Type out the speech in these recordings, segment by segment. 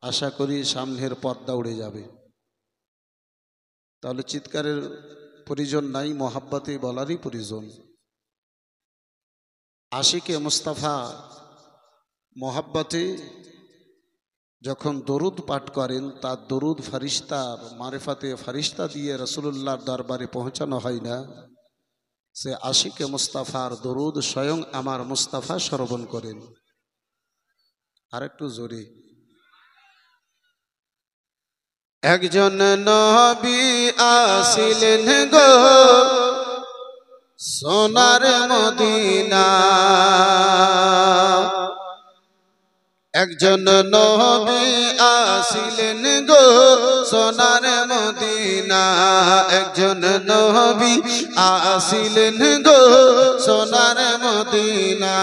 আশা করি সামনের পর্দা উড়ে যাবে। তাহলে চিৎকারের প্রয়োজন নাই, মোহাব্বতে বলারই প্রয়োজন। আশিকে মুস্তাফা মোহাব্বতে যখন দরুদ পাঠ করেন, তার দরুদ ফারিস্তার মারেফাতে ফারিস্তা দিয়ে রাসূলুল্লাহর দরবারে পৌঁছানো হয় না। সে আশিকে মুস্তাফার দরুদ স্বয়ং আমার মুস্তাফা শ্রবণ করেন। আর একটু জোরে। একজন নবী আসিলেন গো সোনার মদিনা, একজন নবী আসিলেন গো সোনার মদিনা, একজন নবী আসিলেন গো সোনার মদিনা।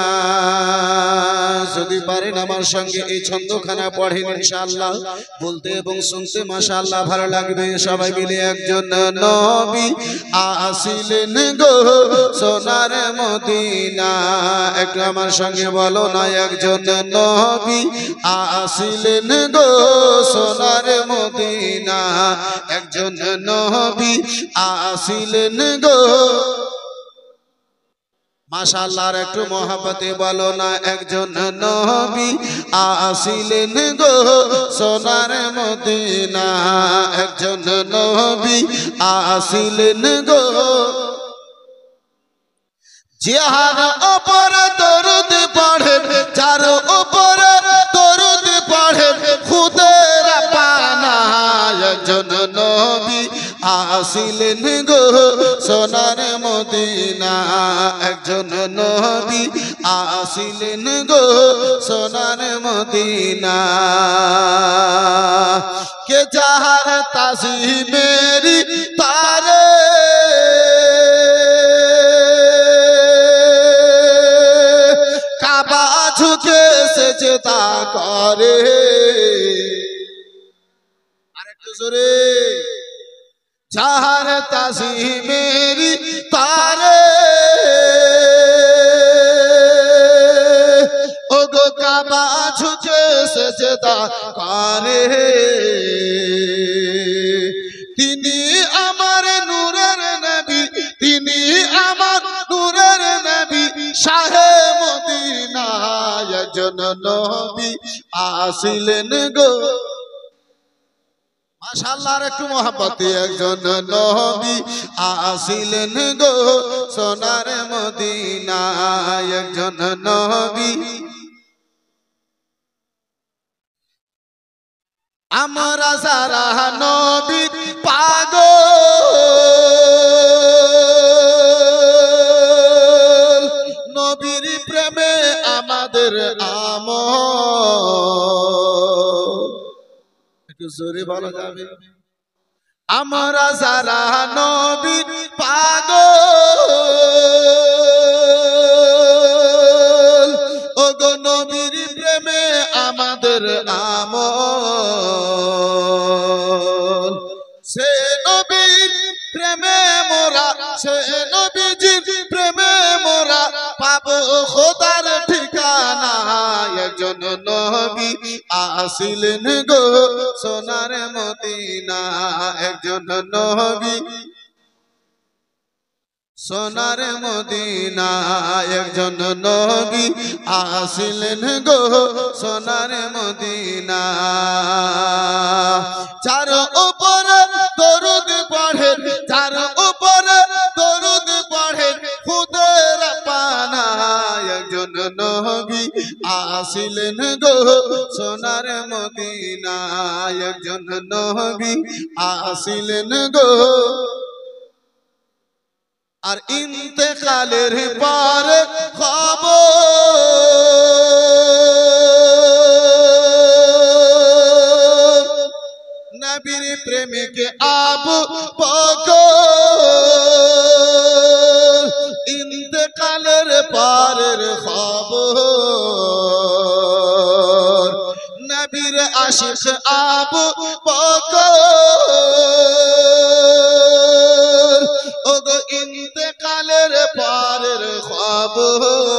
যদি পারেন আমার সঙ্গে এই ছন্দখানা পড়েন ইনশাআল্লাহ, বলতে এবং শুনতে মাশাআল্লাহ ভালো লাগবে। সবাই মিলে একজন নবী আসিলেন গো সোনার মদিনা, একটু আমার সঙ্গে বলো না, একজন নবী আসিলেন গো সোনার মদিনা, একজন নবী আসিলেন গো। মাশাআল্লাহ, আর একটু মহব্বতে বলো না, একজন নবী আসিলেন গো সোনার মদিনা, একজন নবী আসিলেন গো। যার উপর দরুদ পড়ে, যার উপর দরুদ পড়ে খুদের পানা, একজন নবী আসিলেন গো সোনার মদিনা, একজন নবী আসিলেন গো সোনার মদিনা। কে যাহার তাজিমেরি তারে কাবা ঝুঁকে সেজদা করে, আরেকটু জোরে। যাহার তাজিমেরি তারে ও গো কাবা ঝুঁকে সেজদা করে, তিনি আমার নূরের নবী, তিনি আমার নূরের নবী, শাহে মদিনা, একজন নবী আসিলেন গো। মাশাআল্লাহ, আর একটু মহব্বতে, একজন নবী আসিলেন গো সোনার মদিনা, একজন নবী। আমরা যারা নবী পাগল, নবীর প্রেমে আমাদের আমল, একটু জোরে বলা যাবে। আমরা যারা নবী পাগল, ও গো নবীর প্রেমে আমাদের আমল, সে নবীর প্রেমে মোরা, সে নবীজির প্রেমে মোরা পাবো খোদার ঠিকানা, একজন নবী আসিলেন গো সোনার মদিনা, একজন নবী সোনার মদিনা, একজন নবী আসিলেন গো সোনার মদিনা। যার উপর দরুদ পড়ে, যার উপর দরুদ পড়ে খুদের পানা, একজন নবী আসিলেন গো সোনার মদিনা, একজন নবী আসিলেন গো। আর ইন্তেকালের পর খবর, নবীর প্রেমিক আবু বকর, ইন্তেকালের পরের খবর, নবীর আশিক আবু বকর, ও গো ইন্তেকালের পরের খবর।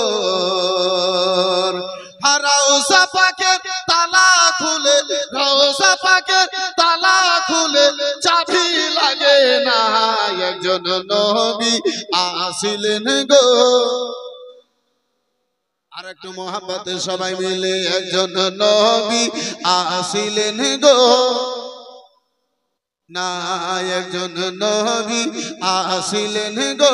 রওজা পাকের তালা খুলে, একজন নবী আসিলেন গো। আর একটু মোহাব্বতে সবাই মিলে, একজন নবী আসিলেন গো না, একজন নবী আসিলেন গো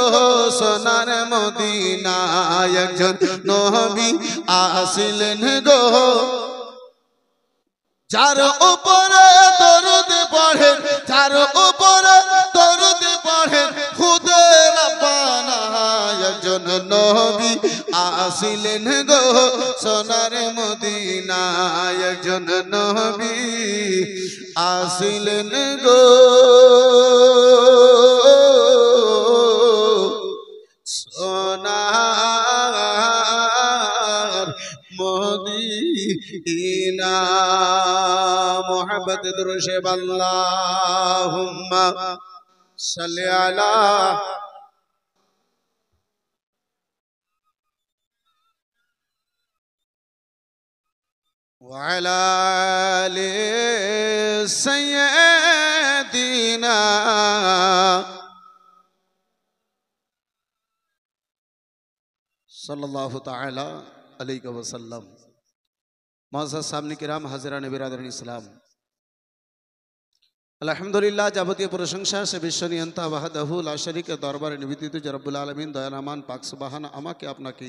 সোনার মদিনায়, একজন নবী আসিলেন গো। যার উপরে দরুদ পড়ে, যার উপরে দরুদ পড়ে খুদে রাব্বানা, একজন নবী আসিলেন গো সোনার মদিনায়, একজন নবী আসিলেন গো সোনার মদিনা। মোহাম্মদ দুরূদ আল্লাহুম্মা সাল্লি আলা ওয়া আলা আলি সাইয়্যিদিনা সাল্লাল্লাহু তাআলা আলাইহি ওয়াসাল্লাম। মুআজ্জাজ সামনে কিরাম, হাজিরান বিরাদরান ইসলাম, আলহামদুলিল্লাহ, যাবতীয় প্রশংসা সে বিশ্বনিয়ন্তা ওয়াহদাহু লা শারীকা দরবারে নিবেদিত যে রব্বুল আলামিন দয়ালুমান পাক সুবহান আমাকে আপনাকে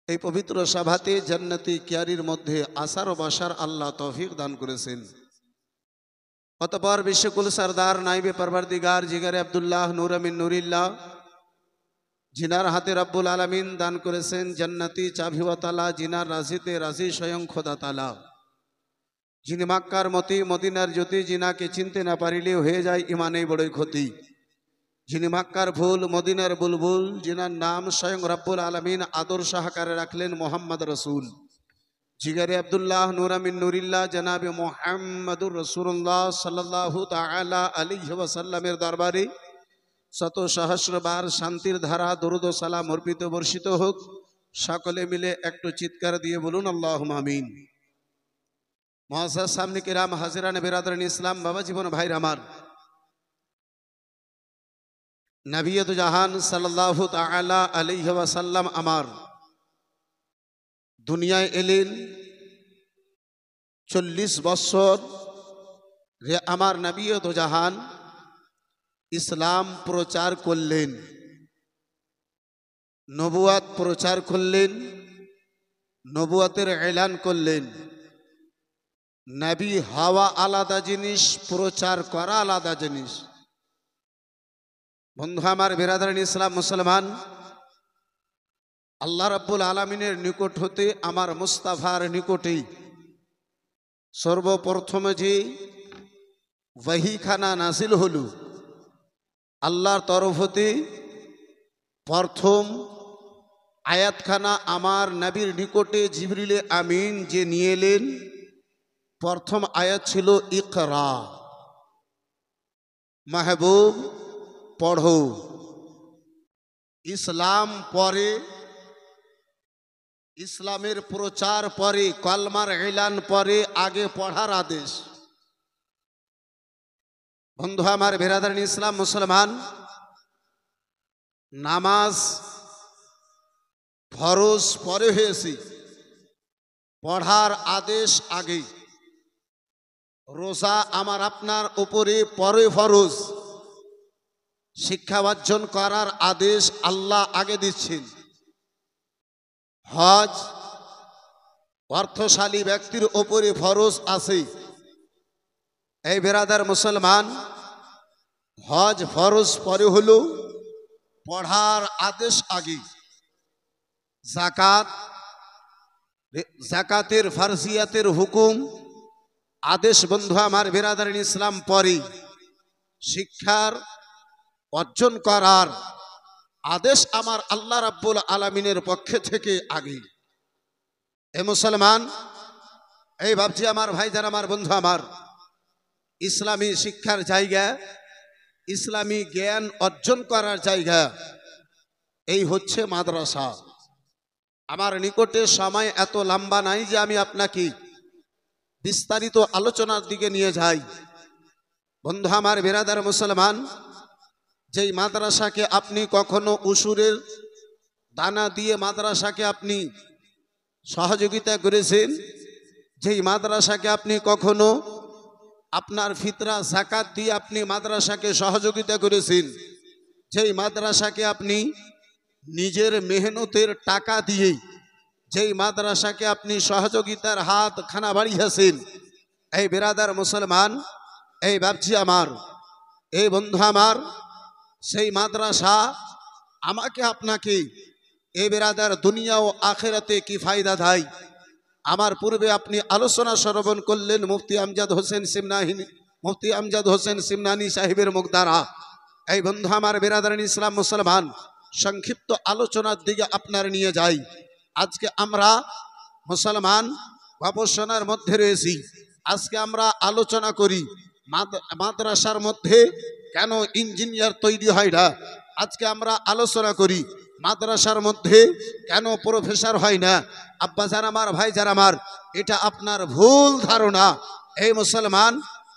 এই পবিত্র সভাতে জান্নাতি কিয়ারির মধ্যে আসার ও বসার আল্লাহ তৌফিক দান করেছেন। অতঃপর বিশ্বকুল সরদার নাইবে পরবর্দিগার জিগারে আব্দুল্লাহ নূর আমিন নুরিল্লাহ, জিনার হাতে রব্বুল আলামিন দান করেছেন জান্নাতি চাবি ওয়া তালা, জিনার রাজিতে রাজি স্বয়ং খোদা তালা, যিনি মক্কার মতি মদিনার জ্যোতি, জিনাকে চিনতে না পারিলেও হয়ে যায় ইমানেই বড়ই ক্ষতি, যিনি মক্কার ফুল মদিনার বুলবুল, জিনার নাম স্বয়ং রব্বুল আলামিন আদর্শ আকারে রাখলেন মোহাম্মদ রসুল, জিগারে আব্দুল্লাহ নূর আমিন নুরিল্লাহ জনাবে মুহাম্মদুর রাসূলুল্লাহ সাল্লাল্লাহু তাআলা আলাইহি ওয়াসাল্লামের দরবারে শত সহস্রবার শান্তির ধারা দরুদ ও সালাম অর্পিত বর্ষিত হোক। সকলে মিলে একটু চিৎকার দিয়ে বলুন আল্লাহুম্মা আমিন। মুআজ্জাজ সামনে কিরাম, হাজিরান বিরাদরান ইসলাম, বাবা জীবন ভাইর আমার, নবিয়্যত জাহান সাল্লাল্লাহু তাআলা আলাইহি ওয়াসাল্লাম আমার দুনিয়ায় এলেন 40 বছর রে আমার নবিয়্যত জাহান ইসলাম প্রচার করলেন, নবুয়াত প্রচার করলেন, নবুয়াতের এলান করলেন। নবী হওয়া আলাদা জিনিস, প্রচার করা আলাদা জিনিস। বন্ধু আমার বিরাদরান ইসলাম মুসলমান, আল্লাহ রাব্বুল আলামিনের নিকট হতে আমার মুস্তাফার নিকটেই সর্বপ্রথমে যে ওয়াহিখানা নাজিল হলো, আল্লাহর তরফ হতে প্রথম আয়াতখানা আমার নবীর নিকটে জিবরিলে আমিন যে নিয়ে এলেন, প্রথম আয়াত ছিল ইকরা, মাহবুব পড়ো। ইসলাম পরে, ইসলামের প্রচার পরে, কলমার এলান পরে, আগে পড়ার আদেশ। বন্ধু আমার বিরাদরান ইসলাম মুসলমান, নামাজ ফরজ পরে হয়েছে, পড়ার আদেশ আগে। রোজা আমার আপনার উপরে পরে ফরজ, শিক্ষা অর্জন করার আদেশ আল্লাহ আগে দিচ্ছেন। হজ অর্থশালী ব্যক্তির উপরে ফরজ আছে। এই বেরাদার মুসলমান, হজ ফরজ পরে হলো, পড়ার আদেশ আগে। যাকাত, যাকাতের ফারজিয়াতের হুকুম আদেশ বন্ধু আমার বিরাদরান ইসলাম পরে। শিক্ষার অর্জন করার আদেশ আমার আল্লাহ রাব্বুল আলামিনের পক্ষে থেকে আগে। এ মুসলমান, এই ভাবছি আমার ভাইজান, আমার বন্ধু আমার, ইসলামী শিক্ষার জায়গা, ইসলামী জ্ঞান অর্জন করার জায়গা এই হচ্ছে মাদ্রাসা। আমার নিকটে সময় এত লম্বা নাই যে আমি আপনাকে বিস্তারিত আলোচনার দিকে নিয়ে যাই। বন্ধু আমার বিরাদার মুসলমান, যেই মাদ্রাসাকে আপনি কখনো উসুরের দানা দিয়ে মাদ্রাসাকে আপনি সহযোগিতা করেছেন, যেই মাদ্রাসাকে আপনি কখনো আপনার ফিতরা যাকাত দিয়ে আপনি মাদ্রাসাকে সহযোগিতা করেছেন, যেই মাদ্রাসাকে আপনি নিজের মেহনতের টাকা দিয়ে, যেই মাদ্রাসাকে আপনি সহযোগিতার হাত খানা বাড়িয়েছেন, এই বেরাদার মুসলমান, এই বাপজি আমার, এই বন্ধু আমার, সেই মাদ্রাসা আমাকে আপনাকে এই বেরাদার দুনিয়া ও আখেরাতে কি ফায়দা দেয়। আমার পূর্বে আপনি আলোচনা শ্রবণ করলেন মুফতি আমজাদ হোসেন সিমনানি সাহেবের মুখ দ্বারা। এই বন্ধু আমার, বেরাদার ইসলাম মুসলমান, সংক্ষিপ্ত আলোচনার দিকে আপনার নিয়ে যাই। আজকে আমরা মুসলমান গবেষণার মধ্যে রয়েছি। আজকে আমরা আলোচনা করি মাদ্রাসার মধ্যে কেন ইঞ্জিনিয়ার তৈরি হয় না। আজকে আমরা আলোচনা করি মাদ্রাসার মধ্যে কেন প্রফেসর হয় না। আব্বা যারা আমার, ভাই যারা আমার, এটা আপনার ভুল ধারণা। এই মুসলমান,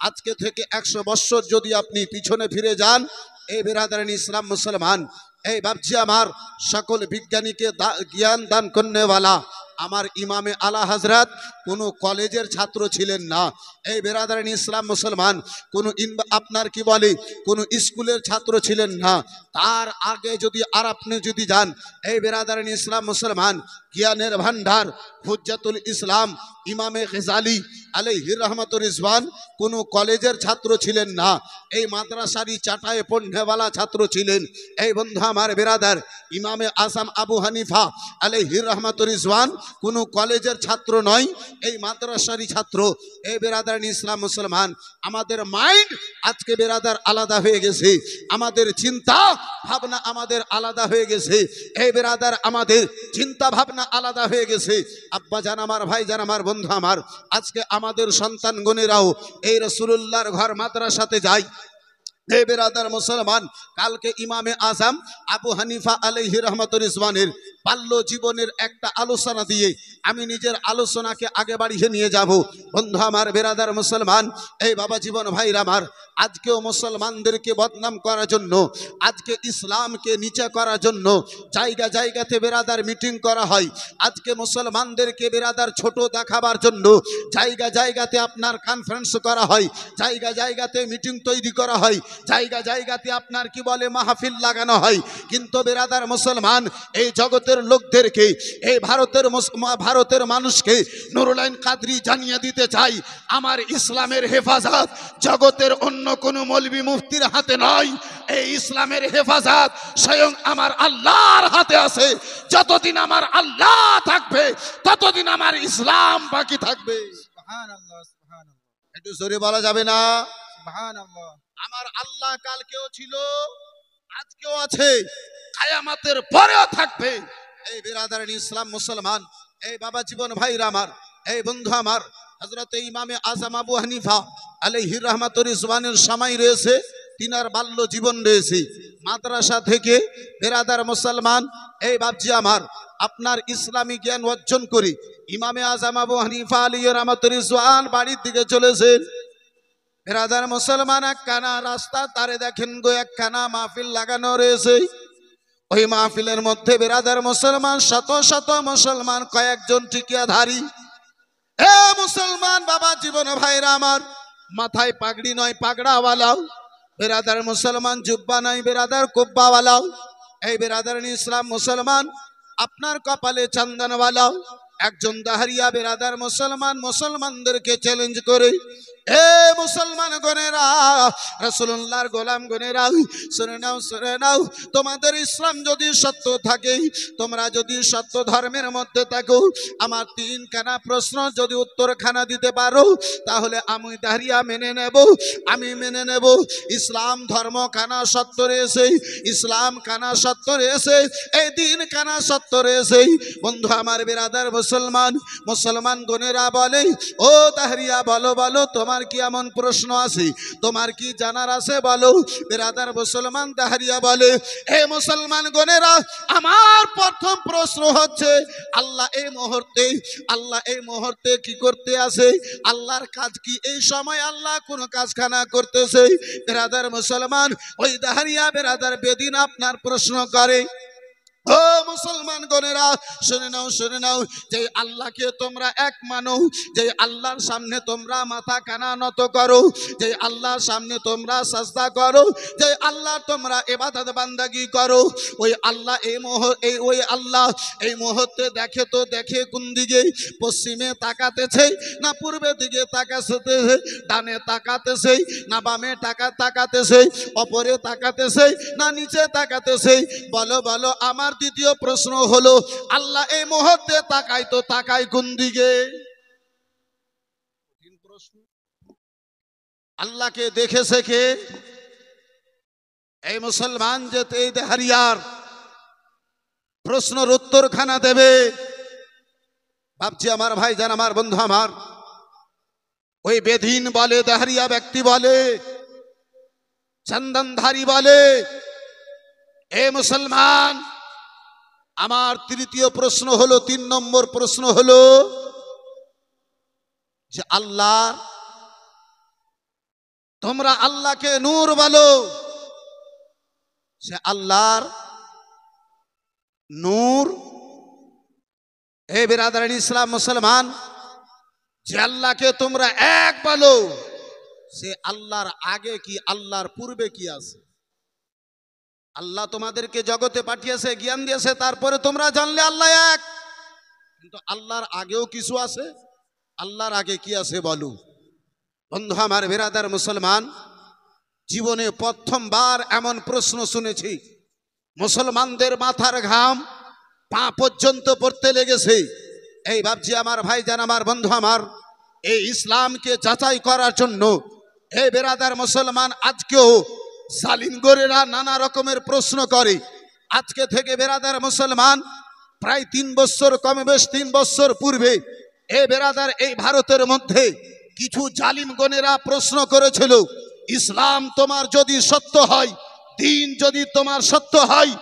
আজকে থেকে 100 বছর যদি আপনি পিছনে ফিরে যান, এই বেরাদারান ইসলাম মুসলমান, এই বাপজি আমার, সকল বিজ্ঞানীকে জ্ঞান দান করনেওয়ালা আমার ইমামে আলা হযরত কোনো কলেজের ছাত্র ছিলেন না। এই বেরাদারান ইসলাম মুসলমান, কোনো আপনার কি বলে কোনো স্কুলের ছাত্র ছিলেন না। তার আগে যদি আর আপনি যদি যান, এই বেরাদারান ইসলাম মুসলমান, জ্ঞানের ভান্ডার হুজ্জাতুল ইসলাম ইমামে গজালি আলাইহির রহমাতুর রিজওয়ান কোনো কলেজের ছাত্র ছিলেন না। এই মাদ্রাসারই চাটায়ে পড়নেওয়ালা ছাত্র ছিলেন। এই বন্ধু আমার বেরাদার, ইমামে আজম আবু হানিফা আলাইহির রহমাতুর রিজওয়ান কোনো কলেজের ছাত্র নয়, এই মাদ্রাসারই ছাত্র। এই বেরাদার ইসলাম মুসলমান, আমাদের মাইন্ড আজকে বেরাদার আলাদা হয়ে গেছে, আমাদের চিন্তা ভাবনা আমাদের আলাদা হয়ে গেছে। এই বেরাদার আমাদের চিন্তা ভাবনা আলাদা হয়ে গেছে। আব্বা জান আমার, ভাই জান আমার, বন্ধু আমার, আজকে আমাদের সন্তানগণেরাও এই রাসূলুল্লাহর ঘর মাদ্রাসাতে যায়। এই বেরাদার মুসলমান, কালকে ইমামে আজম আবু হানিফা আলাইহি রহমাতুর রিজওয়ানের বাল্য জীবনের একটা আলোচনা দিয়ে আমি নিজের আলোচনাকে আগে বাড়িয়ে নিয়ে যাব। বন্ধু আমার, বেরাদার মুসলমান, এই বাবা জীবন ভাইরা আমার, আজকেও মুসলমানদেরকে বদনাম করার জন্য, আজকে ইসলামকে নিচে করার জন্য জায়গা জায়গাতে বেরাদার মিটিং করা হয়। আজকে মুসলমানদেরকে বেরাদার ছোট দেখাবার জন্য জায়গা জায়গাতে আপনার কনফারেন্স করা হয়, জায়গা জায়গাতে মিটিং তৈরি করা হয়, জায়গা জায়গাতে আপনার কি বলে মাহফিল লাগানো হয়। কিন্তু বেরাদার মুসলমান, এই জগতের লোকদেরকে, এই ভারতের মানুষকে নুরুল আইন কাদরি জানিয়ে দিতে চাই, আমার ইসলামের হেফাজত জগতের অন্য কোনো মৌলবি মুফতির হাতে নয়। এই ইসলামের হেফাজত স্বয়ং আমার আল্লাহর হাতে আছে। যতদিন আমার আল্লাহ থাকবে ততদিন আমার ইসলাম বাকি থাকবে। সুবহানাল্লাহ, সুবহানাল্লাহ, একটু জোরে বলা যাবে না? সুবহানাল্লাহ। আমার আল্লাহ কালকেও ছিল, আজকেও আছে, কিয়ামতের পরেও থাকবে। এই বেরাদারান ইসলাম মুসলমান, এই বাবা জীবন ভাইরা আমার, এই বন্ধু আমার, হযরত ইমামে আজম আবু হানিফা আলাইহির রহমাতুর রিজওয়ানের সময় রয়েছে, তিনার বাল্য জীবন রয়েছে। মাদ্রাসা থেকে বেরাদার মুসলমান, এই বাপজি আমার, আপনার ইসলামী জ্ঞান অর্জন করে ইমামে আজম আবু হানিফা আলাইহির রহমাতুর রিজওয়ান বাড়ির দিকে চলেছেন। বেরাদার মুসলমান, একখানা রাস্তা তারে দেখেন গো, একখানা মাহফিল লাগানো রয়েছে। ওই মাহফিলের মধ্যে বেরাদার মুসলমান, শত শত মুসলমান, কয়েকজন টিকিয়াধারী এ মুসলমান বাবা জীবন ভাইরা আমার, মাথায় পাগড়ি নয় পাগড়াওয়ালাও, বেরাদার মুসলমান জুব্বা নাই বেরাদার কুব্বাওয়ালাও, এই বেরাদার ইসলাম মুসলমান, আপনার কপালে চন্দনওয়ালাও, একজন দাহরিয়া বেরাদার মুসলমান মুসলমানদেরকে চ্যালেঞ্জ করে, এ মুসলমান গনেরা, রাসূলুল্লাহর গোলাম গনেরা, শুনে নাও, শুনে নাও, তোমাদের ইসলাম যদি সত্য থাকে, তোমরা যদি সত্য ধর্মের মধ্যে থাকো, আমার 3খানা প্রশ্ন যদি উত্তরখানা দিতে পারো, তাহলে আমি দাঁড়িয়া মেনে নেব, আমি মেনে নেব। ইসলাম ধর্ম কানা সত্য রয়েছে, ইসলাম কানা সত্য রয়েছে, এই দিন কানা সত্য রয়েছে। বন্ধু আমার, বেরাদার মুসলমান, মুসলমান গনেরা বলে, ও দাঁড়িয়া বলো বলো, তোমার তোমার কি এমন প্রশ্ন আছে, তোমার কি জানার আছে বলো। বেরাদার মুসলমান দাহারিয়া বলে, হে মুসলমান গণেরা, আমার প্রথম প্রশ্ন হচ্ছে আল্লাহ এই মুহূর্তে কি করতে আছে, আল্লাহর কাজ কি, এই সময় আল্লাহ কোন কাজখানা করতেছে। বেরাদার মুসলমান, ওই দাহারিয়া বেরাদার বেদিন আপনার প্রশ্ন করে, ও মুসলমান গণেরা শুনে নাও, যে আল্লাহকে তোমরা এক মানো, যে আল্লাহর সামনে তোমরা মাথা কানা নত করো, যে আল্লাহর সামনে তোমরা সাজদা করো, যে আল্লাহ তোমরা ইবাদত বান্দাগি করো, ওই আল্লাহ ওই আল্লাহ এই মুহূর্তে দেখে কোন দিকে, পশ্চিমে তাকাতেছে না পূর্বের দিকে তাকাতেছে, ডানে তাকাতেছে না বামে তাকাতেছে, অপরে তাকাতেছে না নিচে তাকাতেছে, বলো আমার দ্বিতীয় প্রশ্ন হলো আল্লাহ এই মুহূর্তে তাকায় কোন দিকে। আল্লাহকে দেখেছে কে? এই মুসলমান যে এই দেহারিয়ার প্রশ্নের উত্তরখানা দেবে, ভাবছি আমার ভাইজান, আমার বন্ধু আমার, ওই বেদিন বলে, দেহারিয়া ব্যক্তি বলে, চন্দনধারী বলে, এ মুসলমান, আমার তৃতীয় প্রশ্ন হলো, 3 নম্বর প্রশ্ন হলো যে আল্লাহ, তোমরা আল্লাহকে নূর বলো, সে আল্লাহর নূর। হে বিরাদারান ইসলাম মুসলমান, যে আল্লাহকে তোমরা এক বলো, সে আল্লাহর আগে কি আল্লাহর পূর্বে কি আছে? আল্লাহ তোমাদেরকে জগতে পাঠিয়েছে, জ্ঞান দিয়েছে, তারপরে তোমরা জানলে আল্লাহ এক, কিন্তু আল্লাহর আগেও কিছু আছে। আল্লাহর আগে কি আছে বলো। বন্ধু আমার বিরাদার মুসলমান, জীবনে প্রথমবার এমন প্রশ্ন শুনেছি, মুসলমানদের মাথার ঘাম পা পর্যন্ত পড়তে লেগেছে। এই ভাবছি আমার ভাইজান, আমার বন্ধু আমার, এই ইসলামকে যাচাই করার জন্য, হে বিরাদার মুসলমান, আজকেও জালিম গোরেরা নানা রকমের প্রশ্ন করে। আজকে থেকে বেরাদার মুসলমান প্রায় 3 বছর, কমে বেশ 3 বছর পূর্বে এ বেরাদার এই ভারতের মধ্যে কিছু জালিম গণেরা প্রশ্ন করেছিল, ইসলাম তোমার যদি সত্য হয়, দিন যদি তোমার সত্য হয়,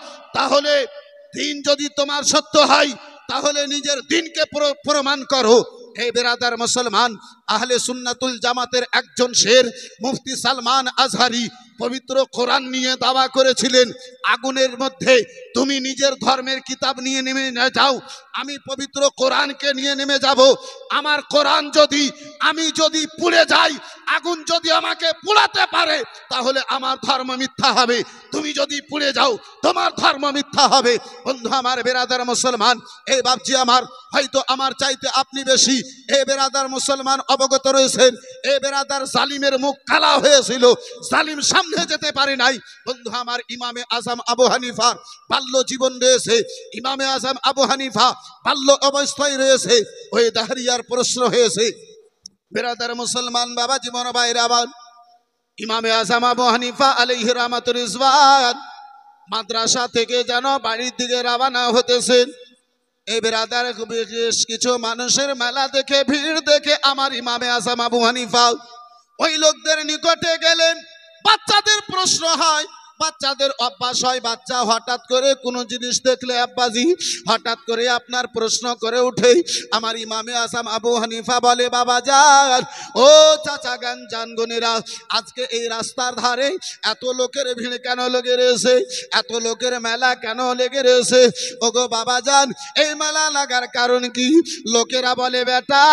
তাহলে নিজের দিনকে প্রমাণ করো। হে বেরাদার মুসলমান, আহলে সুন্নাতুল জামাতের একজন শের মুফতি সালমান আজহারি পবিত্র কোরআন নিয়ে দাওয়া করেছিলেন, আগুনের মধ্যে তুমি নিজের ধর্মের কিতাব নিয়ে নেমে যাও, আমি পবিত্র কোরআনকে নিয়ে নেমে যাব। আমার কোরআন আমি যদি পুড়ে যাই, আগুন যদি আমাকে পোড়াতে পারে, তাহলে আমার ধর্ম মিথ্যা হবে। তুমি যদি পুড়ে যাও, তোমার ধর্ম মিথ্যা হবে। বন্ধু আমার বেরাদার মুসলমান, এই ভাবছি আমার, হয়তো আমার চাইতে আপনি বেশি এ বেরাদার মুসলমান অবগত রয়েছেন। এ বেরাদার জালিমের মুখ কালা হয়েছিল, জালিম সামনে যেতে পারে নাই। বন্ধু আমার, ইমামে আজম আবু হানিফার বাল্য জীবন রয়েছে, ইমামে আজম আবু হানিফা বাল্য অবস্থায় রয়েছে। ওই দাহরিয়ার প্রশ্ন হয়েছে, বেরাদার মুসলমান বাবা জীবন বাইরে, আবার ইমামে আজম আবু হানিফা আলাইহি রাহমাতুর রিজওয়ান মাদ্রাসা থেকে যেন বাড়ির দিকে রওনা হতেছেন। এই বেরাদার বেশ কিছু মানুষের মেলা দেখে, ভিড় দেখে আমার ইমামে আজম আবু হানিফা ওই লোকদের নিকটে গেলেন। বাচ্চাদের প্রশ্ন হয়, বাচ্চাদের অভ্যাস হয়, বাচ্চা হঠাৎ করে কোনো জিনিস দেখলে আব্বাজি হঠাৎ করে আপনার প্রশ্ন করে উঠে। আমার ইমামে আজম আবু হানিফা বলে, বাবা যান, ও চাচা গান জানগনেরা, আজকে এই রাস্তার ধারে এত লোকের ভিড় কেন লেগে রয়েছে, এত লোকের মেলা কেন লেগে রয়েছে? ওগো বাবা যান, এই মেলা লাগার কারণ কি? লোকেরা বলে, বেটা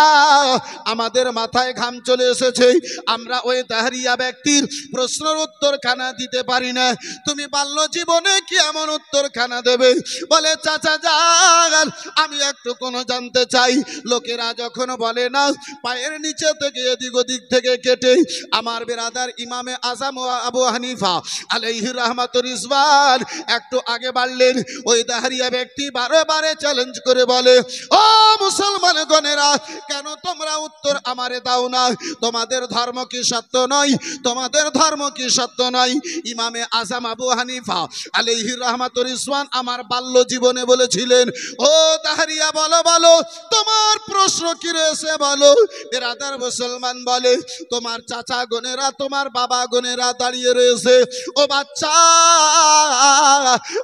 আমাদের মাথায় ঘাম চলে এসেছে, আমরা ওই দাহরিয়া ব্যক্তির প্রশ্নের উত্তরখানা দিতে পারি না। তুমি বাল্য জীবনে কি এমন উত্তরখানা দেবে? বলে, চাচা যান, আমি একটু কোনো জানতে চাই। লোকেরা যখন বলে না, পায়ের নিচে থেকে এদিক ওদিক থেকে কেটে আমার বেরাদার ইমামে আজম আবু হানিফা আলাইহি রাহমাতুর রিজওয়ান একটু আগে বাড়লেন। ওই দাহরিয়া ব্যক্তি বারে চ্যালেঞ্জ করে বলে, ও মুসলমান গণেরা, কেন তোমরা উত্তর আমারে দাও না? তোমাদের ধর্ম কি সত্য নয়? তোমাদের ধর্ম কি সত্য নয়? ইমামে আজম আবু হানিফা আলাইহি রাহমাতুর রিজওয়ান আমার বাল্য জীবনে বলেছিলেন, ও দাহরিয়া বলো বলো তোমার প্রশ্ন কি রয়েছে বলো। বেরাদার মুসলমান বলে, তোমার চাচা গনেরা তোমার বাবা গনেরা দাঁড়িয়ে রয়েছে, ও বাচ্চা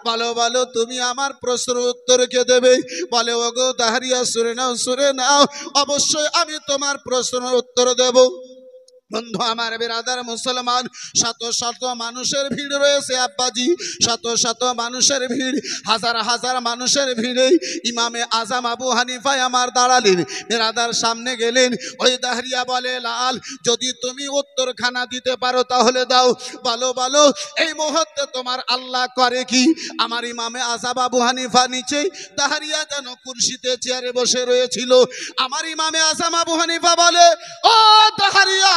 বলো বলো তুমি আমার প্রশ্নের উত্তর কে দেবে। বলে, ওগো দাহরিয়া শুনে নাও শুনে নাও, অবশ্যই আমি তোমার প্রশ্নের উত্তর দেব। বন্ধু আমার বেরাদার মুসলমান, শত শত মানুষের ভিড় রয়েছে আব্বাজি, শত শত মানুষের ভিড়, হাজার হাজার মানুষের ভিড়ে ইমামে আজম আবু হানিফা আমার দাঁড়ালেন, বেরাদার সামনে গেলেন। ওই দাহরিয়া বলে, লাল যদি তুমি উত্তরখানা দিতে পারো তাহলে দাও, বলো বলো এই মুহূর্তে তোমার আল্লাহ করে কি। আমার ইমামে আজম আবু হানিফা নিচে, দাহরিয়া যেন কুরসিতে চেয়ারে বসে রয়েছিল। আমার ইমামে আজম আবু হানিফা বলে, ও দাহরিয়া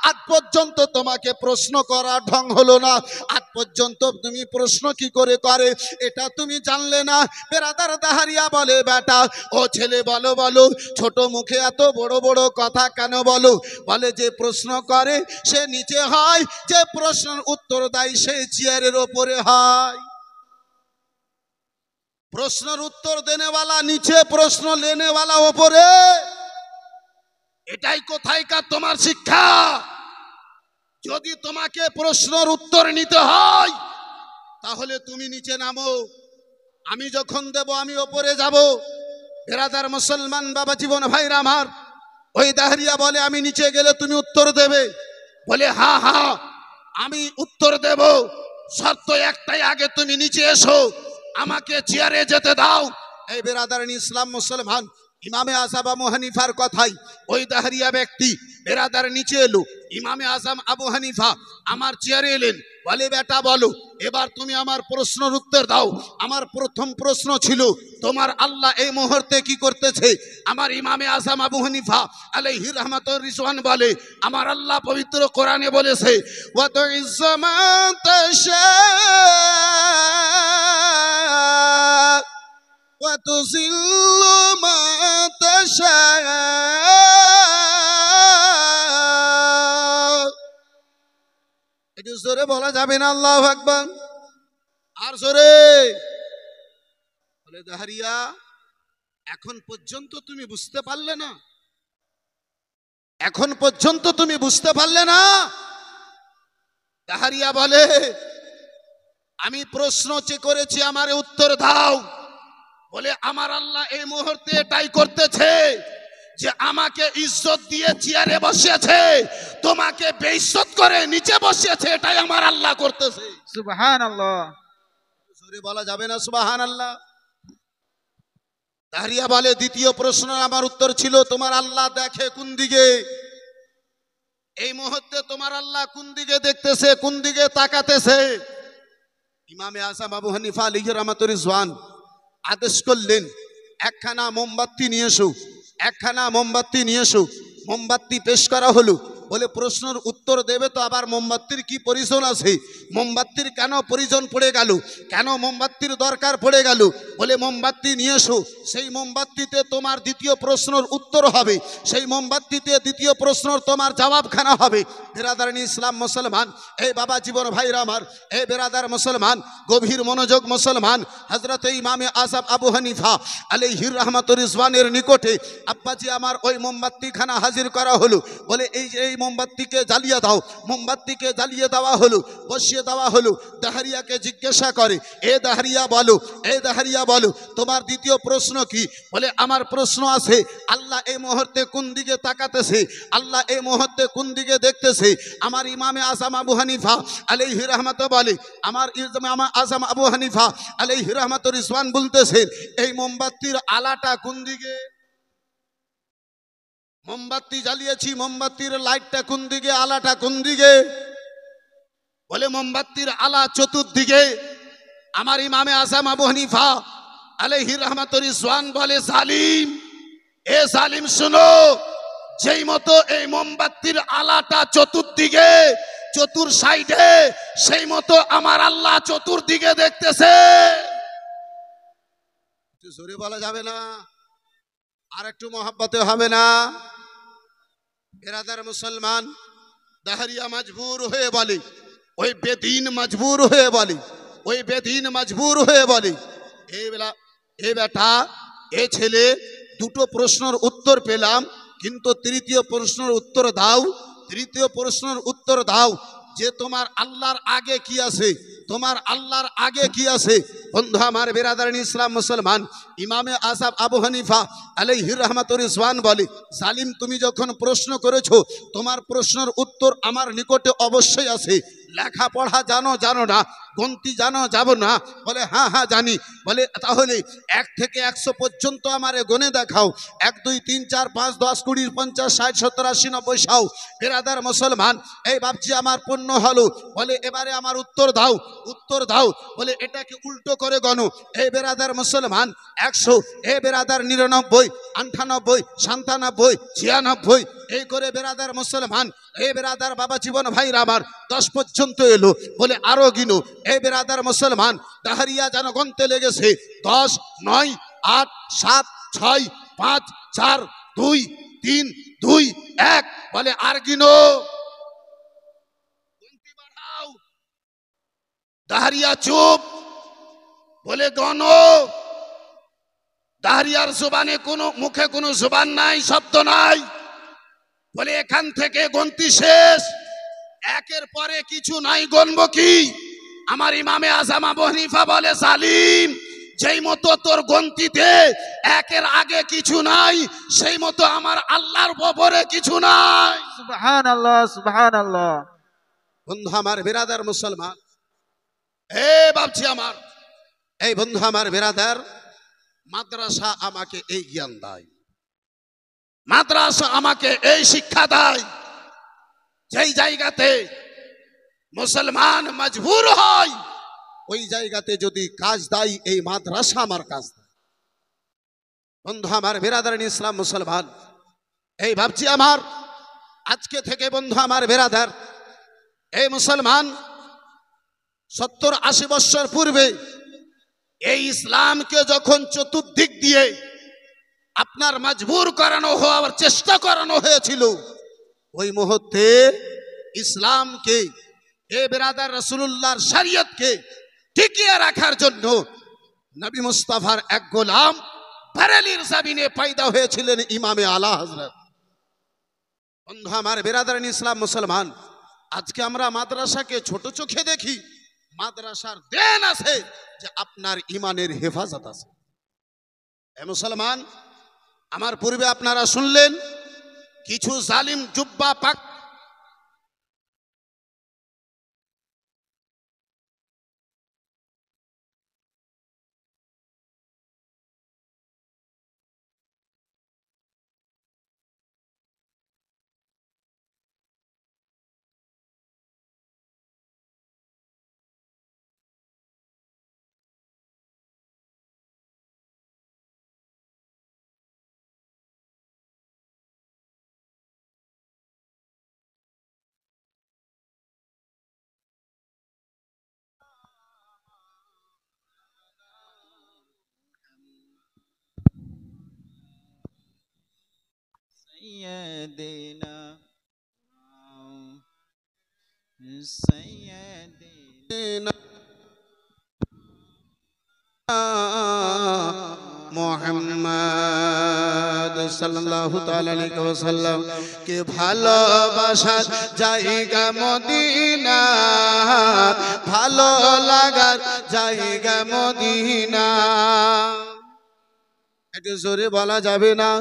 আজ পর্যন্ত তোমাকে প্রশ্ন করা ঢং হলো না, আজ পর্যন্ত তুমি প্রশ্ন কি করে করে এটা তুমি জানলে না। বেরাদার দাহরিয়া বলে, বেটা ও ছেলে বলো বলো ছোট মুখে এত বড় বড় কথা কেন বলো। বলে, যে প্রশ্ন করে সে নিচে হয়, যে প্রশ্নের উত্তর দেয় সে চেয়ারের ওপরে হয়। প্রশ্নের উত্তর দেনেওয়ালা নিচে, প্রশ্ন লেনেওয়ালা ওপরে। এটাই কোথায়কার তোমার শিক্ষা। যদি তোমাকে প্রশ্নের উত্তর নিতে হয় তাহলে তুমি নিচে নামো, আমি যখন দেব আমি ওপরে যাব। বেরাদার মুসলমান বাবা জীবন ভাইরা আমার, ওই দাহরিয়া বলে, আমি নিচে গেলে তুমি উত্তর দেবে। বলে, হ্যাঁ হ্যাঁ আমি উত্তর দেব, শর্ত একটাই, আগে তুমি নিচে এসো, আমাকে চেয়ারে যেতে দাও। এই বেরাদার ইসলাম মুসলমান, ইমামে আজম আবু হানিফার কথাই ওই দাহরিয়া ব্যক্তি বেরাদার নিচে এলো। ইমামে আজম আবু হানিফা আমার চেয়ারে এলেন। বলে, বেটা বলো এবার তুমি আমার প্রশ্নের উত্তর দাও। আমার প্রথম প্রশ্ন ছিল, তোমার আল্লাহ এই মুহূর্তে কি করতেছে। আমার ইমামে আজম আবু হানিফা আলাইহি রাহমাতুর রিজওয়ান বলে, আমার আল্লাহ পবিত্র কোরআনে বলেছে, ওয়া তুইজ্জু মান তাশা ওয়া তুযিল্লু মান তাশা। একটু জোরে বলা যাবে না আল্লাহু আকবার? আর জোরে বলে, দাহরিয়া এখন পর্যন্ত তুমি বুঝতে পারলে না, এখন পর্যন্ত তুমি বুঝতে পারলে না। দাহরিয়া বলে, আমি প্রশ্ন করেছি, আমার উত্তর দাও। বলে, আমার আল্লাহ এই মুহূর্তে এটাই করতেছে যে আমাকে ইজ্জত দিয়ে চেয়ারে বসিয়েছে, তোমাকে বেইজ্জত করে নিচে বসিয়েছে, এটাই আমার আল্লাহ করতেছে। সুবহানাল্লাহ। জোরে বলা যাবে না সুবহানাল্লাহ? দাহরিয়া বলে, দ্বিতীয় প্রশ্ন আমার উত্তর ছিল, তোমার আল্লাহ দেখে কোন দিকে। এই মুহূর্তে তোমার আল্লাহ কোন দিকে দেখতেছে, কোন দিকে তাকাতেছে। ইমামে আজম আবু হানিফা আলাইহি রাহমাতুর রিজওয়ান আদেশ করলেন, একখানা মোমবাতি নিয়ে এসো, একখানা মোমবাতি নিয়ে এসো। মোমবাতি পেশ করা হলো। বলে, প্রশ্নের উত্তর দেবে তো আবার মোমবাতির কি প্রয়োজন আছে, মোমবাতির কেন প্রয়োজন পড়ে গেল, কেন মোমবাতির দরকার পড়ে গেল। বলে, মোমবাতি নিয়ে এসো, সেই মোমবাতিতে তোমার দ্বিতীয় প্রশ্নের উত্তর হবে, সেই মোমবাতিতে দ্বিতীয় প্রশ্নের তোমার জবাবখানা হবে। বেরাদার ইসলাম মুসলমান, এই বাবা জীবন ভাইরা আমার, এই বেরাদার মুসলমান, গভীর মনোযোগ মুসলমান, হযরত ইমামে আজম আবু হানিফা আলাইহি রাহমাতুর রিজওয়ানের নিকটে আব্বাজি আমার ওই মোমবাতিখানা হাজির করা হলো। বলে, এই মোমবাতিকে জ্বালিয়ে দাও। মোমবাতিকে জ্বালিয়ে দেওয়া হলো, বসিয়ে দেওয়া হলো। দাহরিয়াকে জিজ্ঞাসা করে, এ দাহরিয়া বলো, এ দাহরিয়া বলো তোমার দ্বিতীয় প্রশ্ন কি। বলে, আমার প্রশ্ন আছে, আল্লাহ এই মুহূর্তে কোন দিকে তাকাতেছে, আল্লাহ এই মুহূর্তে কোন দিকে দেখতেছে। আমার ইমামে আজম আবু হানিফা আলাইহি রাহমাতুল্লাহ বলে, আমার ইমামে আজম আবু হানিফা আলাইহি রাহমাতুর রিজওয়ান বলতেছেন, এই মোমবাতির আলাটা কোন দিকে। মোমবাতি জ্বালিয়েছি, মোমবাতির লাইটটা কোন দিকে, আলাটা কোন দিকে। বলে, মোমবাতির আলা চতুর্দিকে। আমার ইমামে আজম আবু হানিফা আলাইহি রাহমাতুর রিজওয়ান বলে, জালিম, এ জালিম শুনো, যেই মতো এই মোমবাতির আলাটা চতুর্দিকে, চতুর সাইডে, সেই মতো আমার আল্লাহ চতুর্দিকে দেখতেছে। জোরে বলা যাবে না? আর একটু মহব্বতে হবে না? বেরাদার মুসলমান, দাহরিয়া মজবুর হয়ে বলে, ওই বেদিন মজবুর হয়ে বলে, ওই বেদিন মজবুর হয়ে বলে, এ বেটা, এ ছেলে, দুটো প্রশ্নের উত্তর পেলাম, কিন্তু তৃতীয় প্রশ্নের উত্তর দাও, তৃতীয় প্রশ্নের উত্তর দাও যে তোমার আল্লাহর আগে কি আছে, তোমার আল্লাহর আগে কি আছে। বন্ধু আমার বিরাদারানি ইসলাম মুসলমান, ইমামে আযম আবু হানিফা আলাইহির রহমাতুর রিজওয়ান বলে, জালিম তুমি যখন প্রশ্ন করেছো, তোমার প্রশ্নের উত্তর আমার নিকটে অবশ্যই আছে। লেখাপড়া জানো, জানো না? গন্তি জানো, যাবো না? বলে হ্যাঁ হ্যাঁ জানি। বলে তাহলে 1 থেকে 100 পর্যন্ত আমারে গণে দেখাও। 1 2 3 4 5 10 20 50 60 70 80 90 100। বিরাদার মুসলমান, এই বাপজি আমার পূর্ণ হলো। বলে এবারে আমার উত্তর দাও, উত্তর দাও। বলে এটাকে উল্টো করে গণো। এই বিরাদার মুসলমান 100, এ বিরাদার 99, 98, 97, 96, এই করে বিরাদার মুসলমান, এই বিরাদার বাবা জীবন ভাইরা আমার 10 পর্যন্ত এলো। বলে আরো গিনো। এই বিরাদার মুসলমান দাহরিয়া যেন গনতে লেগেছে 10, 9, 8, 7, 6, 5, 4, 2, 3, 2, 1। বলে আর গিনো, গনতি বাড়াও। দাহরিয়া চুপ। বলে গনো। দাহরিয়ার জবানে কোনো, মুখে কোনো জবান নাই, শব্দ নাই। বলে এখান থেকে গন্তি শেষ, একের পরে কিছু নাই, গণবো কি? আমার ইমামে আযম আবু হানিফা বলে, জালিম যেই মতো তোর গন্তিতে একের আগে কিছু নাই, সেই মতো আমার আল্লাহর ববরে কিছু নাই। সুবহানাল্লাহ, সুবহানাল্লাহ। বন্ধু আমার বিরাদার মুসলমান, এ বাপজি আমার, এই বন্ধু আমার বিরাদার, মাদ্রাসা আমাকে এই জ্ঞান দেয়, মাদ্রাসা আমাকে এই শিক্ষা দেয়, যেই জায়গাতে মুসলমান মজবুর হয়, ওই জায়গাতে যদি কাজ দেয়, এই মাদ্রাসা আমার কাজ দেয়। বন্ধু আমার বিরাদারানি ইসলাম মুসলমান, এই ভাবছি আমার আজকে থেকে বন্ধু আমার বিরাদার, এই মুসলমান 70-80 বছর পূর্বে এই ইসলামকে যখন চতুর্দিক দিয়ে আপনার মজবুর করানো হওয়ার চেষ্টা করানো হয়েছিল, ওই মুহূর্তে ইসলামকে, এ বিরাদার রাসূলুল্লাহর শরীয়তকে টিকিয়ে রাখার জন্য নবী মুস্তাফার এক গোলাম বারেলির জমিনে পয়দা হয়েছিলেন ইমামে আলা হযরত। বন্ধু আমার বিরাদারানি ইসলাম মুসলমান, আজকে আমরা মাদ্রাসাকে ছোট চোখে দেখি। মাদ্রাসার দেন আছে যে আপনার ইমানের হেফাজত আছে। এ মুসলমান, আমার পূর্বে আপনারা শুনলেন কিছু জালিম জুব্বা পাক سيدنا سيدنا মুহাম্মদ সাল্লাল্লাহু তাআলা আলাইহি ওয়াসাল্লাম কে ভালোবাসার জায়গা মদিনা, ভালো লাগার জায়গা মদিনা। একটু জোরে বলা যাবে না?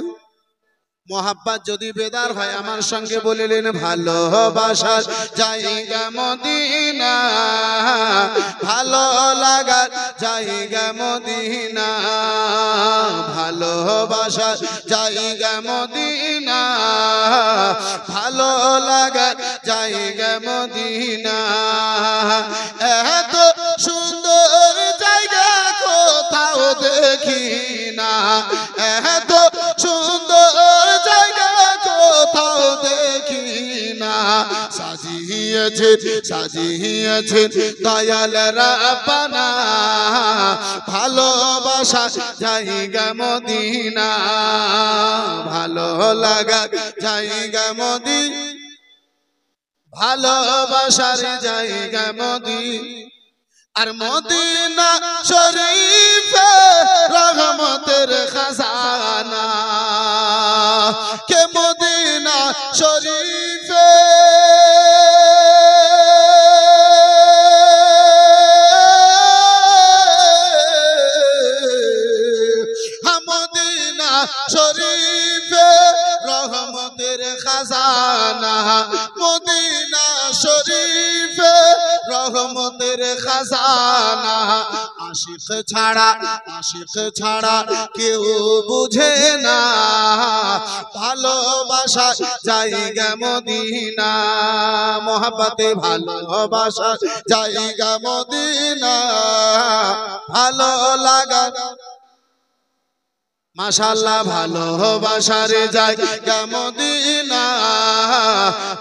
মোহাব্বত যদি বেদার হয় আমার সঙ্গে বলিলেন, ভালোবাসার জায়গা মদিনা, ভালো লাগার জায়গা মদিনা, ভালোবাসার জায়গা মদিনা, ভালো লাগার জায়গা মদিনা। এত সুন্দর জায়গা কোথাও দেখি না, এত সুন্দর কোথাও দেখি না। সাজিয়েছে সাজিয়েছে দয়াল রাব্বানা, ভালোবাসা জায়গা মদিনা, ভালো লাগা জায়গা মদিনা, ভালোবাসার জায়গা মদিনা আর মদিনা শরীফে রহমতের খাজানা কে মদিনা শরীফে মদিনা শরীফে রহমতের খাজানা মদিনা শরীফে রহমতের খাজানা আশিক ছাড়া কেউ বুঝে না ভালোবাসা জায়গা মদিনা মোহাব্বতে ভালোবাসা জায়গা মদিনা ভালো লাগা মাশাআল্লাহ ভালোবাসার জায়গা মদিনা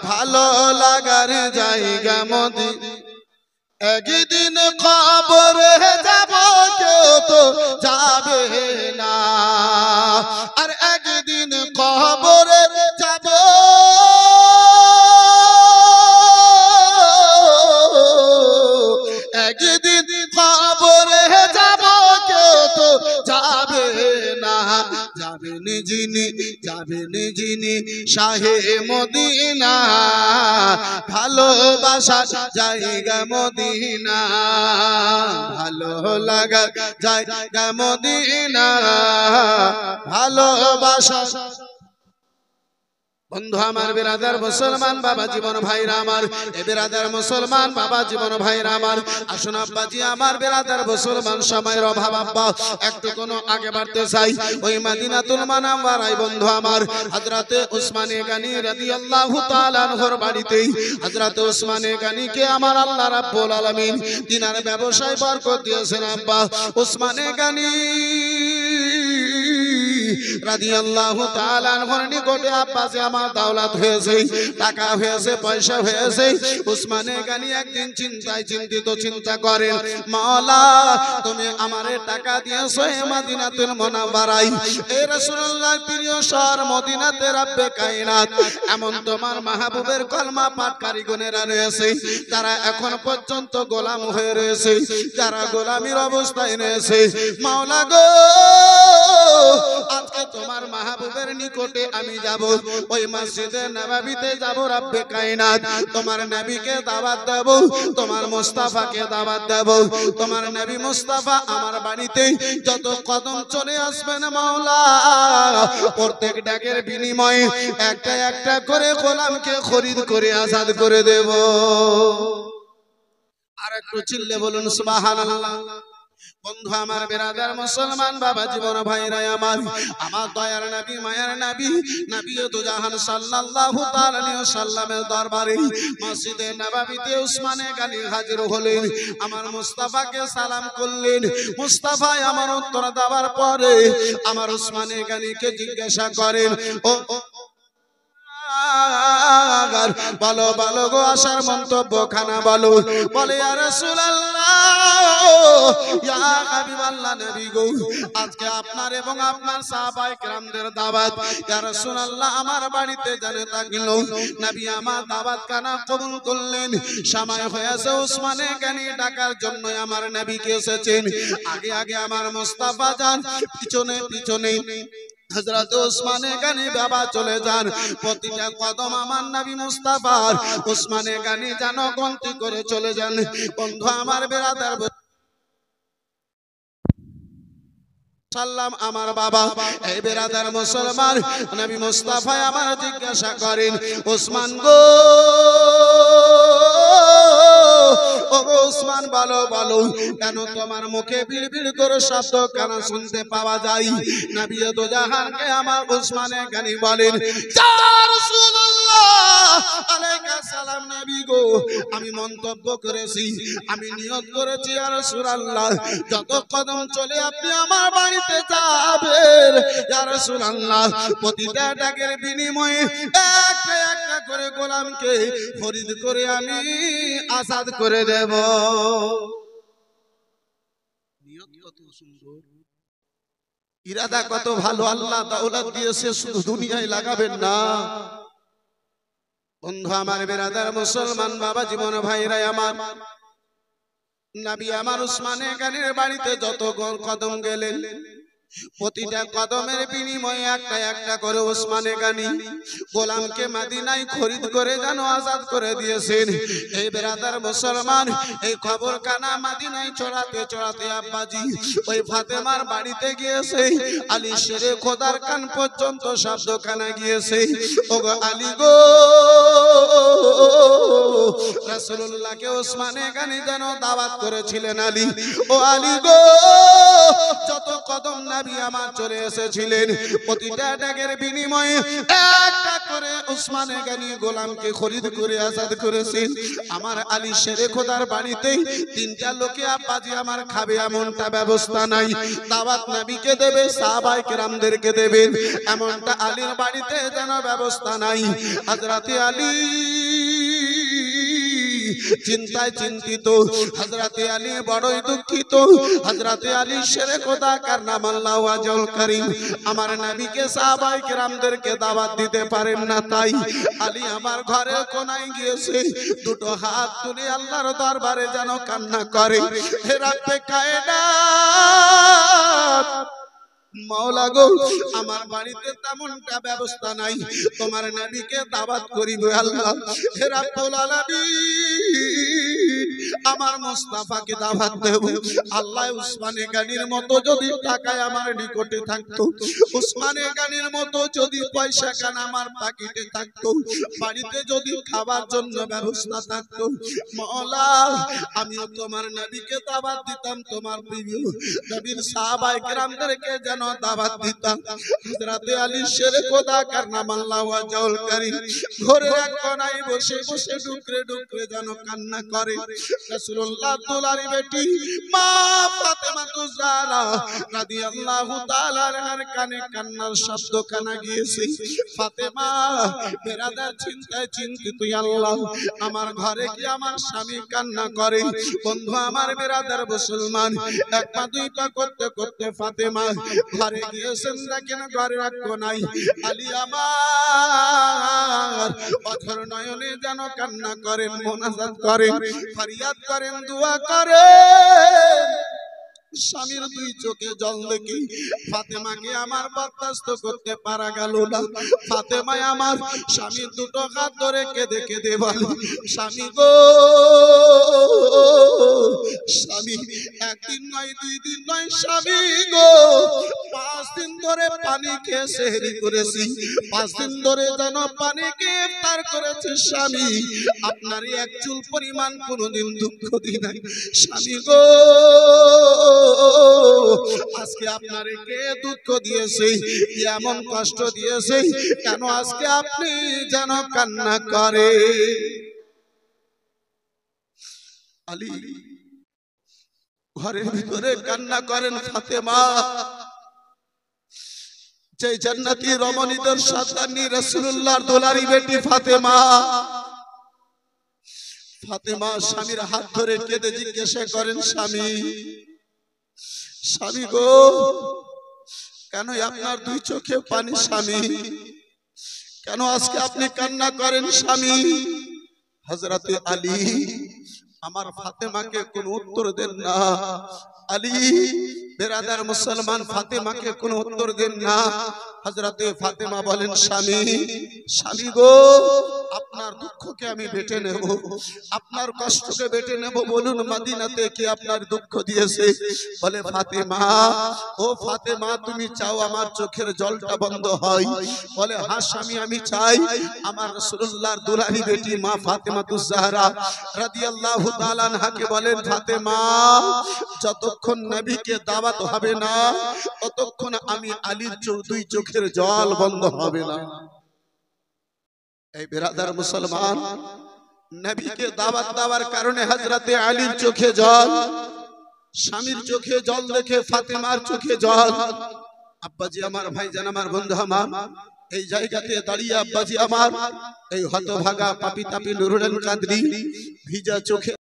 ভালো লাগার জায়গা মদিনা একদিন কবরে যাব কেউ তো যাবে না আর একদিন কবরে যাব একদিন কবরে যাব কেউ তো যাবে না যাবেন যিনি শাহে মদিনা ভালোবাসা জায়গা মদিনা ভালো লাগা জায়গা মদিনা ভালোবাসা বন্ধু আমার বিরাদার মুসলমান বাবা জীবন ভাইরা আমার এ বিরাদার মুসলমান বাবা জীবন ভাইরা আমার আসুন আব্বাজি আমার বিরাদার মুসলমান সময়ের অভাব আব্বা একটু কোনো আগে বাড়তে চাই ওই মদিনাতুল মুনাওয়ারায় বন্ধু আমার হযরতে উসমানে গনি রাদিয়াল্লাহু তাআলা আনহুর বাড়িতেই হযরতে উসমানে গনিকে আমার আল্লাহ রাব্বুল আলামিন দিনার ব্যবসায় বরকত দিয়েছেন আব্বা উসমানে গনি রাদিয়াল্লাহু তাআলা আনহুর নিকটে আব্বাসে আমার দৌলত হয়েছে টাকা হয়েছে পয়সা হয়েছে উসমানে গনি একদিন চিন্তা করেন মাওলা তুমি আমারে টাকা দিয়েছো মদিনাতুল মুনাওয়ারায় এ রাসূলুল্লাহর প্রিয় শহর মদিনাতে রব্বে কায়নাত এমন তোমার মাহবুবের কলমা পাঠকারী গুণেরা রয়েছে যারা এখন পর্যন্ত গোলাম হয়ে রয়েছে যারা গোলামির অবস্থায় রয়েছে মাওলা গো আজকে তোমার মাহবুবের নিকটে আমি যাব ওই মসজিদে নববীতে যাব রব্বে কায়নাত তোমার নবীকে দাওয়াত দেব তোমার মুস্তাফাকে দাওয়াত দেব তোমার নবী মুস্তাফা আমার বাড়িতে যত কদম চলে আসবেন মাওলা প্রত্যেক ডাকের বিনিময়ে একটা একটা করে গোলামকে খরিদ করে আজাদ করে দেব আর একটু চিল্লে বলুন সুবহানাল্লাহ বন্ধু আমার বিরাদার মুসলমান বাবা জীবন ভাইরা আমার দয়ার নবী মায়ার নবী নবী দু জাহান সাল্লাল্লাহু তাআলা আলাইহি ওয়াসাল্লামের দরবারে মসজিদে নববীতে উসমানে গনি হাজির হলেন আমার মুস্তাফাকে সালাম করলেন মুস্তাফা আমার উত্তর দেওয়ার পরে আমার উসমানে গনিকে জিজ্ঞাসা করেন ও বলো বলো গো আসার মন্তব্য খানা বলো বলে ইয়া রাসূলুল্লাহ ইয়া হাবিবাল্লাহ নবী গো আজকে আপনার এবং আপনার সাহাবায়ে কেরামদের দাওয়াত ইয়া রাসূলুল্লাহ আমার বাড়িতে জানে থাকলো নবী আমার দাওয়াত খানা কবুল করলেন সময় হয়েছে উসমানে গনি ডাকার জন্য আমার নবীকে এসেছেন আগে আগে আমার মুস্তাফা যান পিছনে পিছনে হযরত উসমানে গনি বাবা চলে যান প্রতিটা কদম আমার নবী মুস্তাফার উসমানে গনি যেন গন্তি করে চলে যান বন্ধু আমার বিরাদার সাল্লাম আমার বাবা এই বিরাদার মুসলমান নবী মুস্তাফা আমার জিজ্ঞাসা করেন উসমান গো উসমান বলো বলো কেন তোমার মুখে বিড়বিড় করে শব্দ কেন শুনতে পাওয়া যায় নবী দু জাহানকে আমার উসমানে গনি বলেন ইয়া রাসূলুল্লাহ আলাইকা সালাম নবী গো আমি মন্তব্য করেছি আমি নিয়ত করেছি ইয়া রাসূলুল্লাহ যত কদম চলে আপনি আমার বাড়িতে যাবেন ইয়া রাসূলুল্লাহ প্রতিটা ডাকের বিনিময়ে একটা একটা করে গোলামকে খরিদ করে আমি আজাদ করে দেব নিয়ত কত সুন্দর ইরাদা কত ভালো আল্লাহ দৌলত দিয়েছে শুধু দুনিয়ায় লাগাবেন না বন্ধু আমার, বেরাদার মুসলমান বাবা জীবন ভাইরা আমার, নবী আমার উসমানে গানির বাড়িতে যত কদম গেলেন, প্রতিটা কদমের বিনিময়ে একটা একটা করে উসমানে গানি গোলামকে মদিনায় খরিদ করে যেন আজাদ করে দিয়েছেন। এই বেরাদার মুসলমান, এই খবর কানা মদিনায় চড়াতে চড়াতে আব্বাজি ওই ফাতেমার বাড়িতে গিয়েছে। আলী শেরে খোদার কান পর্যন্ত শব্দ কানা গিয়েছে, ওগো আলী গো, রাসূলুল্লাহকে উসমানে গানি যেন দাওয়াত করেছিলেন আলী। ও আলী গো, যত কদম নবী আমার চলে এসেছিলেন, প্রতিটা ডাকের বিনিময়ে একটা করে উসমানে গানি গোলামকে খরিদ করে আজাদ করেছেন। আমার আলী শেরে খোদার বাড়িতে তিনটা লোকে আব্বাজি আমার খাবে এমনটা ব্যবস্থা নাই। দাওয়াত নবীকে দেবে, সাহাবায়ে কেরামদেরকে দেবেন, এমনটা আলীর বাড়িতে যেন ব্যবস্থা নাই। হযরতে আলী চিন্তায় চিন্তিত, হযরতে আলী বড়ই দুঃখিত। হযরতে আলী শেরে খোদা কাররামাল্লাহু ওয়াজহুল কারীম আমার নবীকে সাহাবায়ে কেরামদেরকে দাওয়াত দিতে পারেন না, তাই আলী আমার ঘরের কোনায় গিয়েছে, দুটো হাত তুলে আল্লাহর দরবারে যেন কান্না করে, হে রব্বে কায়নাত, মাওলা গো, আমার বাড়িতে তেমনটা ব্যবস্থা নাই, তোমার নবীকে দাওয়াত করিব আল্লাহ। হে রাব্বুল আলামিন, আমার মুস্তাফাকে দাওয়াত দেব। আল্লাহ, উসমানে গানির মতো যদি টাকায় আমার নিকটে থাকতো, উসমানে গানির মতো যদি পয়সা কান আমার পকেটে থাকতো, বাড়িতে যদি খাবার জন্য ব্যবস্থা থাকতো, মাওলা আমিও তোমার নবীকে দাওয়াত দিতাম, তোমার প্রিয় নবীর সাহাবায়ে কেরামদেরকে দাওয়াত দিতাম। হযরতে আলী শেরে খোদা কাররামাল্লাহু ওয়াজহুল কারীম ঘরের এক কোণায় বসে বসে ডুকরে ডুকরে যেন কান্না করে। রাসূলুল্লাহ দুলারি বেটি মা ফাতেমাতুজ জাহরা রাদিয়াল্লাহু তাআলা আনহার কানে কান্নার শব্দ কানা গিয়েছে। ফাতেমা বেরাদার চিন্তায় চিন্তিত, আল্লাহ আমার ঘরে কি আমার স্বামী কান্না করে। বন্ধু আমার, বেরাদার মুসলমান, এক পা দুই পা করতে করতে ফাতেমা ঘরে গিয়েছেন, দেখেন ঘরে রাখবো নাই। আলী আমার অঝর নয়নে যেন কান্না করেন, মোনাজাত করেন, ফরিয়াদ করেন, দোয়া করেন। স্বামীর দুই চোখে জল দেখি ফাতেমাকে আমার বরদাস্ত করতে পারা গেল না। ফাতেমা আমার স্বামীর দুটো হাত ধরে কেঁদে কেঁদে বলে, স্বামী গো, স্বামী, একদিন নয়, দুই দিন নয়, স্বামী গো, 5 দিন ধরে পানি খেয়ে সেহরি করেছি, 5 দিন ধরে যেন পানি খেয়ে ইফতার করেছি, স্বামী আপনার এক চুল পরিমাণ কোনোদিন দুঃখ দিই নাই। স্বামী গো, আজকে আপনারে কে দুঃখ দিয়েছে, এমন কষ্ট দিয়েছে, কেন আজকে আপনি যেন কান্না করে। আলী ঘরের ভিতরে কান্না করেন। ফাতেমা, যে জান্নাতি রমণীদের সন্তানী রাসূলুল্লাহর দুলারি বেটি ফাতেমা, ফাতেমা স্বামীর হাত ধরে কেঁদে জিজ্ঞাসা করেন, স্বামী, স্বামী গো, কেন আপনার দুই চোখে পানি, স্বামী কেন আজকে আপনি কান্না করেন, স্বামী। হযরতে আলী আমার ফাতেমাকে কোনো উত্তর দেন না। আলী বেরাদার মুসলমান, ফাতেমাকে কোনো উত্তর দেন না। হযরতে ফাতেমা বলেন, স্বামী, স্বামী গো, আপনার দুঃখকে আমি বেটে নেব, আপনার কষ্টকে বেটে নেব, বলুন মদিনাতে কি আপনার দুঃখ দিয়েছে। বলে, ফাতেমা, ও ফাতেমা, তুমি চাও আমার চোখের জলটা বন্ধ হয়? বলে, হ্যাঁ স্বামী, আমি চাই। আমার রাসূলুল্লাহর দুলারি বেটি মা ফাতেমাতুজ জাহরা রাদিয়াল্লাহু তাআলা আনহাকে বলেন, ফাতেমা, যতক্ষণ নবীকে দাওয়াত হবে না, ততক্ষণ আমি আলীর দুই চোখের জল বন্ধ হবে না। এই বেরাদার মুসলমান, নবীকে দাওয়াত দেওয়ার কারণে হযরতে আলীর চোখে জল, স্বামীর চোখে জল দেখে ফাতেমার চোখে জল। আব্বাজি আমার, ভাইজান আমার, বন্ধু আমার, এই জায়গাতে দাঁড়িয়ে আব্বাজি আমার এই হতভাগা পাপি তাপি নুরুল কাদরি ভিজা চোখে